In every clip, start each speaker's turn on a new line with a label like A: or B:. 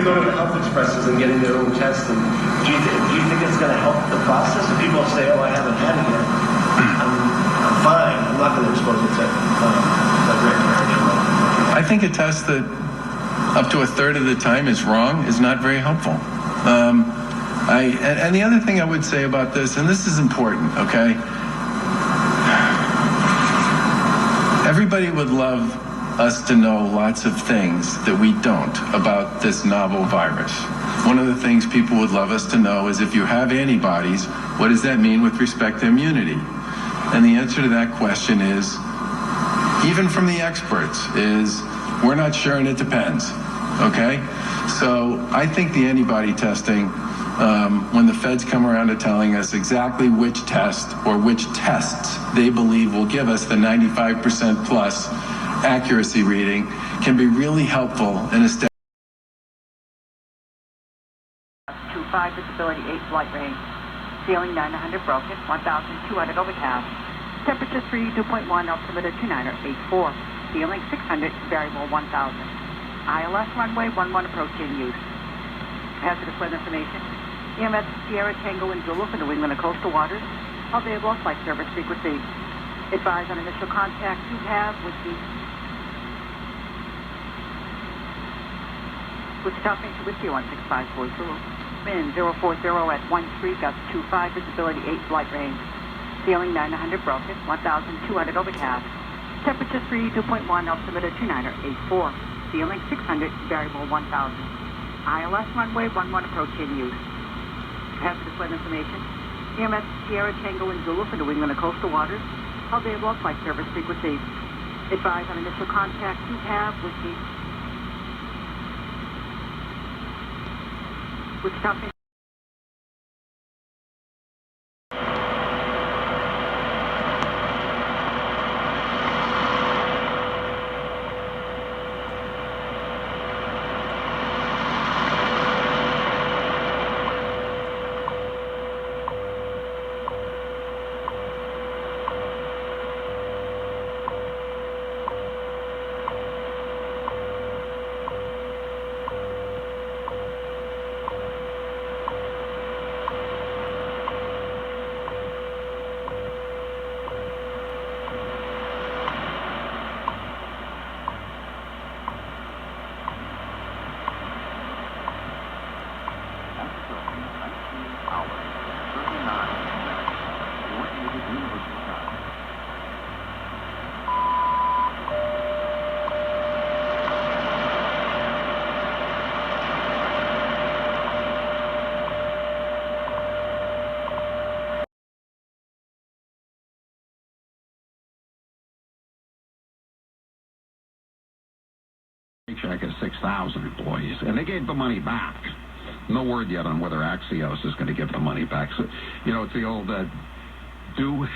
A: people go to the health expresses and getting their own tests, and do you think it's going to help the process? If people say, "Oh, I haven't had it yet, I'm fine. I'm not going to expose it to
B: I think a test that up to a third of the time is wrong is not very helpful. And the other thing I would say about this, and this is important, okay? Everybody would love us to know lots of things that we don't about this novel virus. One of the things people would love us to know is if you have antibodies, what does that mean with respect to immunity? And the answer to that question is, even from the experts, is we're not sure and it depends, okay? So I think the antibody testing, when the feds come around to telling us exactly which test or which tests they believe will give us the 95% plus accuracy reading, can be really helpful in establishing
C: 25 visibility 8 flight range. Ceiling 900 broken, 1,200 overcast. Temperature 32.1, altimeter 29er 84. Ceiling 600, variable 1,000. ILS runway 11 approach in use. Hazardous weather information. EMS Sierra Tango and Zulu for New England and coastal waters. Available flight service frequency. Advise on initial contact you have with the Wichita Fancy Whiskey 16540. Wind 040 at 13, gust 25, visibility 8 flight range. Ceiling 900 broken, 1,200 overcast. Temperature 32.1, altimeter 29er 84. Ceiling 600, variable 1,000. ILS runway 11 approach in use. Hazardous weather information. EMS Sierra Tango and Zulu for New England and coastal waters. Available flight service frequency. Advise on initial contact you have with the Wichita Fancy.
D: Check has 6,000 employees, and they gave the money back. No word yet on whether Axios is going to give the money back. So, you know, it's the old do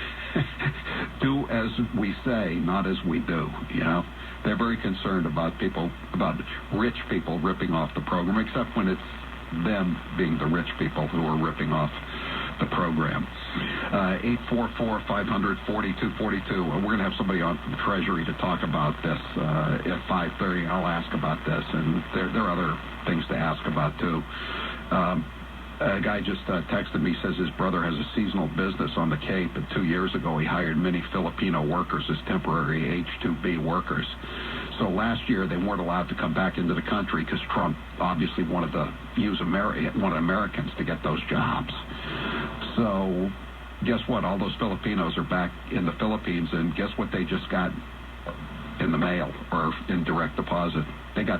D: as we say, not as we do. You know, they're very concerned about rich people ripping off the program, except when it's them being the rich people who are ripping off the program. 844-500-4242. We're going to have somebody on from Treasury to talk about this at 5:30. I'll ask about this, and there are other things to ask about too. A guy just texted me, says his brother has a seasonal business on the Cape, and 2 years ago he hired many Filipino workers as temporary H-2B workers. So last year they weren't allowed to come back into the country because Trump obviously wanted Americans to get those jobs. So guess what? All those Filipinos are back in the Philippines, and guess what they just got in the mail or in direct deposit? They got